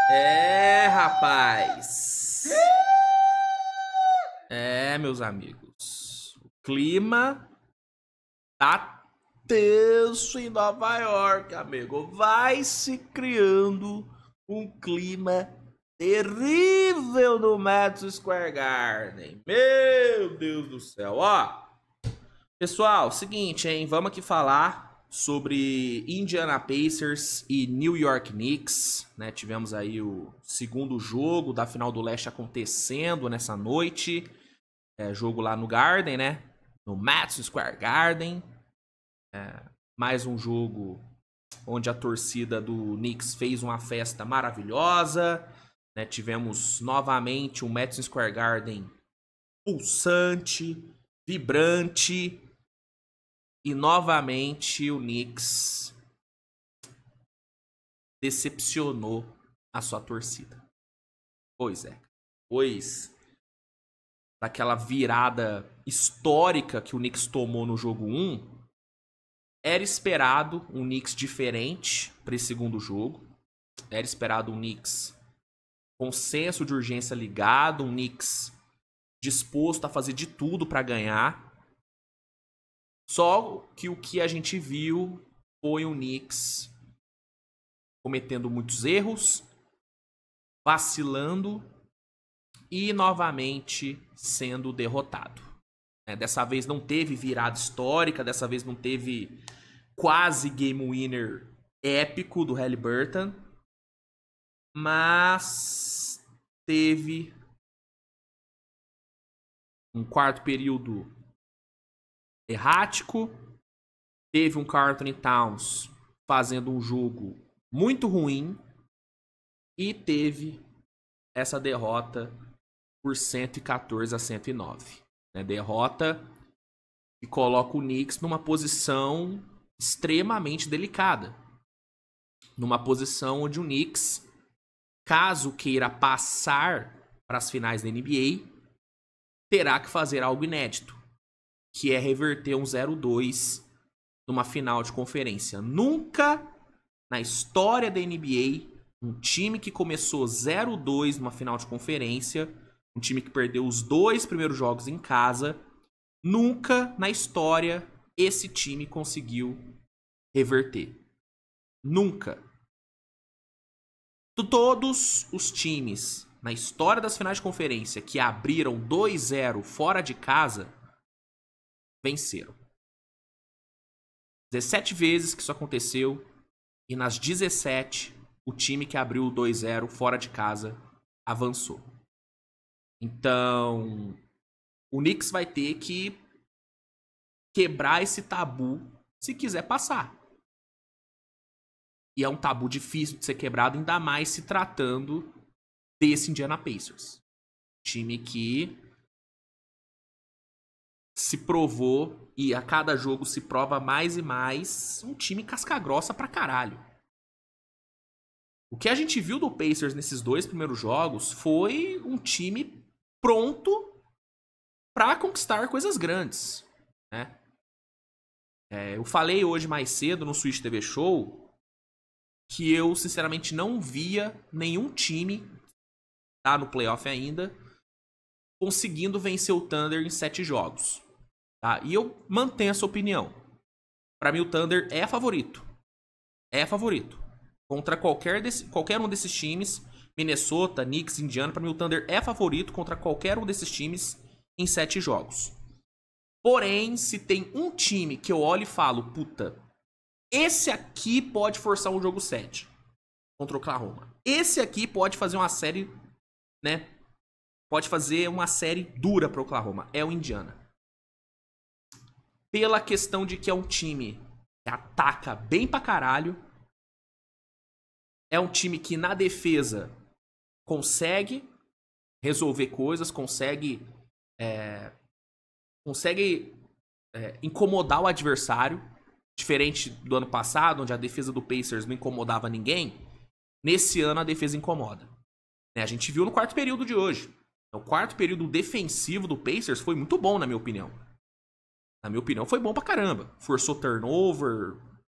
É, rapaz. É, meus amigos. O clima tá tenso em Nova York, amigo. Vai se criando um clima terrível no Madison Square Garden. Meu Deus do céu, ó. Pessoal, seguinte, hein? Vamos aqui falar sobre Indiana Pacers e New York Knicks, né? Tivemos aí o segundo jogo da final do Leste acontecendo nessa noite. Jogo lá no Garden, né? No Madison Square Garden. Mais um jogo onde a torcida do Knicks fez uma festa maravilhosa, né? Tivemos novamente o Madison Square Garden pulsante, vibrante. E novamente o Knicks decepcionou a sua torcida. Pois é. Pois daquela virada histórica que o Knicks tomou no jogo 1, era esperado um Knicks diferente para esse segundo jogo. Era esperado um Knicks com senso de urgência ligado, um Knicks disposto a fazer de tudo para ganhar. Só que o que a gente viu foi o Knicks cometendo muitos erros, vacilando e novamente sendo derrotado. Dessa vez não teve virada histórica, dessa vez não teve quase game winner épico do Haliburton, mas teve um quarto período errático, teve um Karl Anthony Towns fazendo um jogo muito ruim e teve essa derrota por 114-109. Derrota que coloca o Knicks numa posição extremamente delicada. Numa posição onde o Knicks, caso queira passar para as finais da NBA, terá que fazer algo inédito, que é reverter um 0-2 numa final de conferência. Nunca na história da NBA, um time que começou 0-2 numa final de conferência, um time que perdeu os 2 primeiros jogos em casa, nunca na história esse time conseguiu reverter. Nunca. Todos os times na história das finais de conferência que abriram 2-0 fora de casa venceram. 17 vezes que isso aconteceu e nas 17 o time que abriu 2-0 fora de casa avançou. Então, o Knicks vai ter que quebrar esse tabu se quiser passar. E é um tabu difícil de ser quebrado, ainda mais se tratando desse Indiana Pacers. Time que se provou e a cada jogo se prova mais e mais um time casca-grossa pra caralho. O que a gente viu do Pacers nesses 2 primeiros jogos foi um time pronto para conquistar coisas grandes, né? Eu falei hoje mais cedo no Switch TV Show que eu, sinceramente, não via nenhum time, tá no playoff ainda, conseguindo vencer o Thunder em 7 jogos. Tá? E eu mantenho essa opinião. Para mim, o Thunder é favorito. É favorito. Contra qualquer um desses times, Minnesota, Knicks, Indiana, para mim o Thunder é favorito contra qualquer um desses times em 7 jogos. Porém, se tem um time que eu olho e falo, puta, esse aqui pode forçar um jogo 7 contra o Oklahoma. Esse aqui pode fazer uma série, né? Pode fazer uma série dura para o Oklahoma. É o Indiana. Pela questão de que é um time que ataca bem pra caralho. É um time que na defesa consegue resolver coisas, consegue incomodar o adversário. Diferente do ano passado, onde a defesa do Pacers não incomodava ninguém. Nesse ano a defesa incomoda. A gente viu no quarto período de hoje. O quarto período defensivo do Pacers foi muito bom, na minha opinião. Na minha opinião, foi bom pra caramba. Forçou turnover,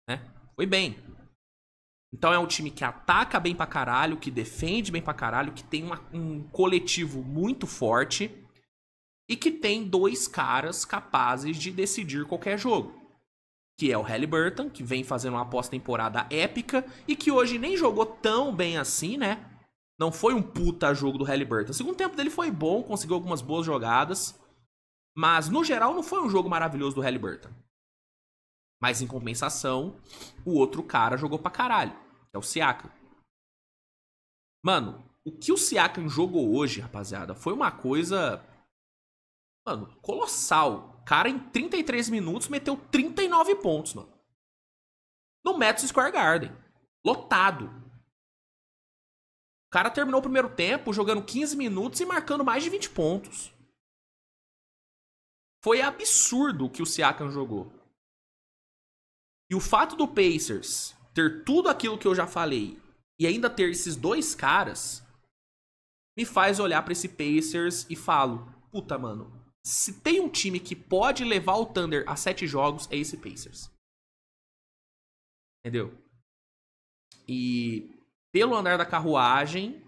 né? Foi bem. Então é um time que ataca bem pra caralho, que defende bem pra caralho, que tem um coletivo muito forte e que tem dois caras capazes de decidir qualquer jogo. Que é o Haliburton, que vem fazendo uma pós-temporada épica e que hoje nem jogou tão bem assim, né? Não foi um puta jogo do Haliburton. O segundo tempo dele foi bom, conseguiu algumas boas jogadas, mas no geral não foi um jogo maravilhoso do Haliburton. Mas em compensação, o outro cara jogou pra caralho, que é o Siakam. Mano, o que o Siakam jogou hoje, rapaziada, foi uma coisa, mano, colossal. O cara em 33 minutos meteu 39 pontos, mano. No Madison Square Garden. Lotado. O cara terminou o primeiro tempo jogando 15 minutos e marcando mais de 20 pontos. Foi absurdo o que o Siakam jogou. E o fato do Pacers ter tudo aquilo que eu já falei e ainda ter esses dois caras me faz olhar pra esse Pacers e falo, puta, mano, se tem um time que pode levar o Thunder a 7 jogos, é esse Pacers. Entendeu? E pelo andar da carruagem,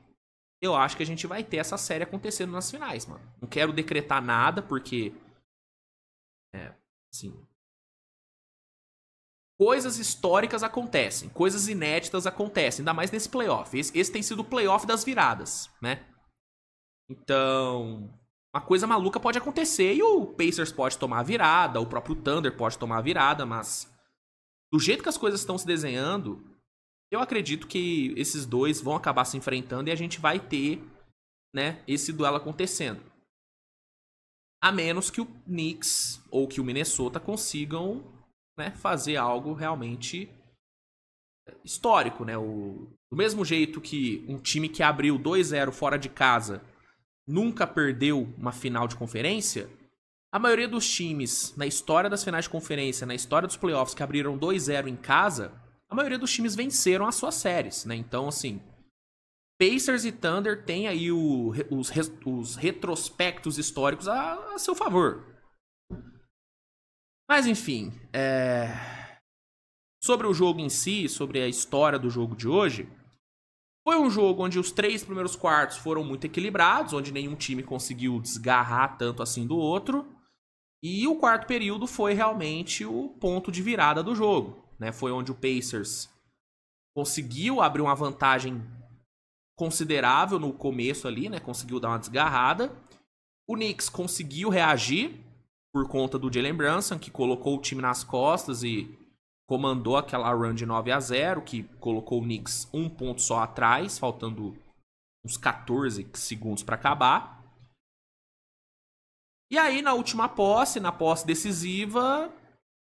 eu acho que a gente vai ter essa série acontecendo nas finais, mano. Não quero decretar nada, porque assim, coisas históricas acontecem, coisas inéditas acontecem, ainda mais nesse playoff. Esse tem sido o playoff das viradas, né? Então, uma coisa maluca pode acontecer e o Pacers pode tomar a virada, o próprio Thunder pode tomar a virada, mas do jeito que as coisas estão se desenhando, eu acredito que esses dois vão acabar se enfrentando e a gente vai ter, né, esse duelo acontecendo. A menos que o Knicks ou que o Minnesota consigam, né, fazer algo realmente histórico, né? Do mesmo jeito que um time que abriu 2-0 fora de casa nunca perdeu uma final de conferência, a maioria dos times na história das finais de conferência, na história dos playoffs que abriram 2-0 em casa, a maioria dos times venceram as suas séries, né? Então, assim, Pacers e Thunder têm aí os retrospectos históricos a seu favor. Mas, enfim, sobre o jogo em si, sobre a história do jogo de hoje, foi um jogo onde os 3 primeiros quartos foram muito equilibrados, onde nenhum time conseguiu desgarrar tanto assim do outro. E o quarto período foi realmente o ponto de virada do jogo, né? Foi onde o Pacers conseguiu abrir uma vantagem considerável no começo ali, né? Conseguiu dar uma desgarrada. O Knicks conseguiu reagir por conta do Jalen Brunson, que colocou o time nas costas e comandou aquela run de 9-0, que colocou o Knicks um ponto só atrás, faltando uns 14 segundos para acabar. E aí, na última posse, na posse decisiva,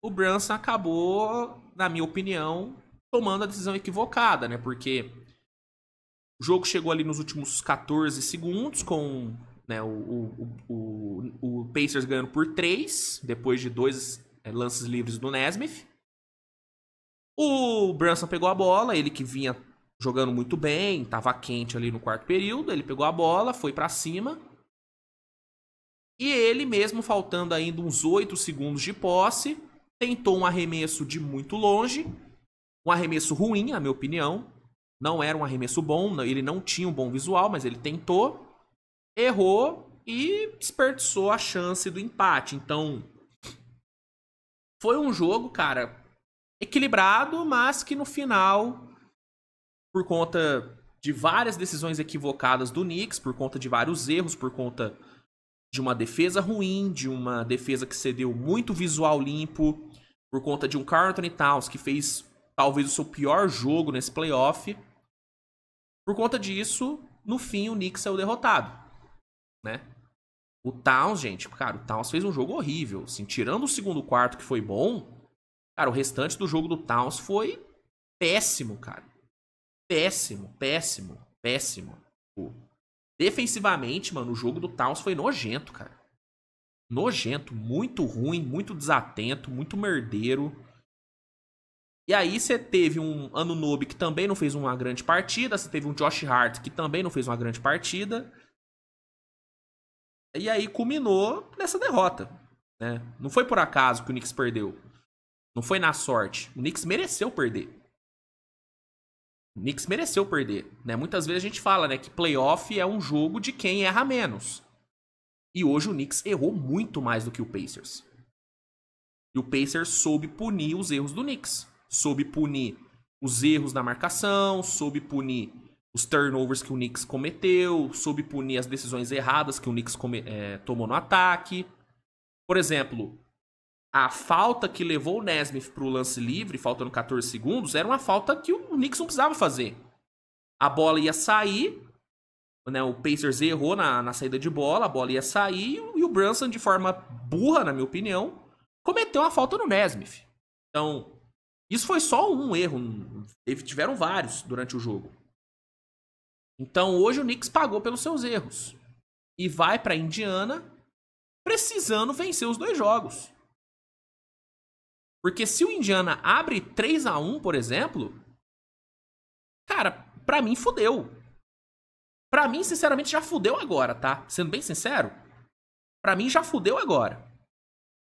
o Brunson acabou, na minha opinião, tomando a decisão equivocada, né? Porque o jogo chegou ali nos últimos 14 segundos, com, né, o Pacers ganhando por 3, depois de 2 lances livres do Nesmith. O Brunson pegou a bola, ele que vinha jogando muito bem, tava quente ali no quarto período, ele pegou a bola, foi pra cima. E ele mesmo, faltando ainda uns 8 segundos de posse, tentou um arremesso de muito longe, um arremesso ruim, na minha opinião. Não era um arremesso bom, ele não tinha um bom visual, mas ele tentou, errou e desperdiçou a chance do empate. Então, foi um jogo, cara, equilibrado, mas que no final, por conta de várias decisões equivocadas do Knicks, por conta de vários erros, por conta de uma defesa ruim, de uma defesa que cedeu muito visual limpo, por conta de um Karl Anthony Towns que fez talvez o seu pior jogo nesse playoff. Por conta disso, no fim, o Knicks saiu derrotado, né? O Towns, gente, cara, o Towns fez um jogo horrível. Assim, tirando o segundo quarto, que foi bom, cara, o restante do jogo do Towns foi péssimo, cara. Péssimo, péssimo, péssimo. Pô. Defensivamente, mano, o jogo do Towns foi nojento, cara. Nojento, muito ruim, muito desatento, muito merdeiro. E aí você teve um Anunoby que também não fez uma grande partida. Você teve um Josh Hart que também não fez uma grande partida. E aí culminou nessa derrota, né? Não foi por acaso que o Knicks perdeu. Não foi na sorte. O Knicks mereceu perder. O Knicks mereceu perder, né? Muitas vezes a gente fala, né, que playoff é um jogo de quem erra menos. E hoje o Knicks errou muito mais do que o Pacers. E o Pacers soube punir os erros do Knicks. Soube punir os erros na marcação, soube punir os turnovers que o Knicks cometeu, soube punir as decisões erradas que o Knicks tomou no ataque. Por exemplo, a falta que levou o Nesmith pro lance livre, faltando 14 segundos, era uma falta que o Knicks não precisava fazer. A bola ia sair, né, o Pacers errou na saída de bola, a bola ia sair e o Brunson, de forma burra, na minha opinião, cometeu uma falta no Nesmith. Então, isso foi só um erro, tiveram vários durante o jogo. Então, hoje o Knicks pagou pelos seus erros e vai pra Indiana precisando vencer os 2 jogos. Porque se o Indiana abre 3-1, por exemplo, cara, pra mim fudeu. Pra mim, sinceramente, já fudeu agora, tá? Sendo bem sincero, pra mim já fudeu agora.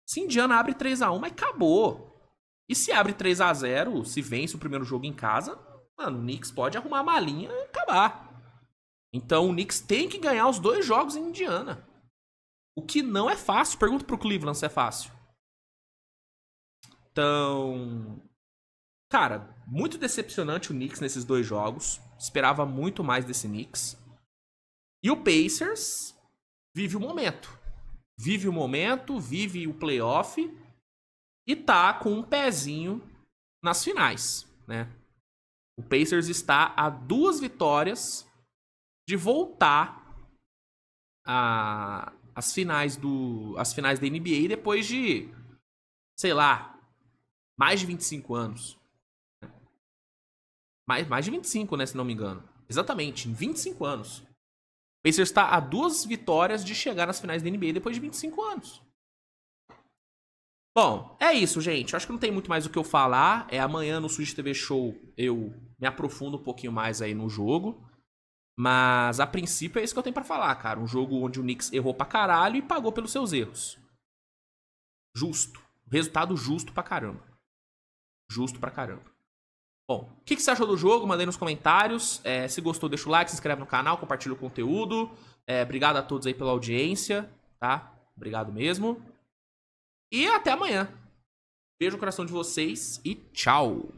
Se Indiana abre 3-1, mas acabou. E se abre 3-0, se vence o primeiro jogo em casa, mano, o Knicks pode arrumar a malinha e acabar. Então o Knicks tem que ganhar os 2 jogos em Indiana. O que não é fácil. Pergunta pro Cleveland se é fácil. Então, cara, muito decepcionante o Knicks nesses 2 jogos. Esperava muito mais desse Knicks. E o Pacers vive o momento. Vive o momento, vive o playoff e tá com um pezinho nas finais, né? O Pacers está a 2 vitórias de voltar às finais da NBA depois de, sei lá, mais de 25 anos. Mais de 25, né, se não me engano. Exatamente, em 25 anos. O Pacers está a 2 vitórias de chegar nas finais da NBA depois de 25 anos. Bom, é isso, gente. Acho que não tem muito mais o que eu falar. Amanhã no Switch TV Show eu me aprofundo um pouquinho mais aí no jogo. Mas a princípio é isso que eu tenho pra falar, cara. Um jogo onde o Knicks errou pra caralho e pagou pelos seus erros. Justo. Resultado justo pra caramba. Justo pra caramba. Bom, o que você achou do jogo? Mandei nos comentários. Se gostou, deixa o like, se inscreve no canal, compartilha o conteúdo. Obrigado a todos aí pela audiência, tá? Obrigado mesmo. E até amanhã. Beijo no coração de vocês e tchau.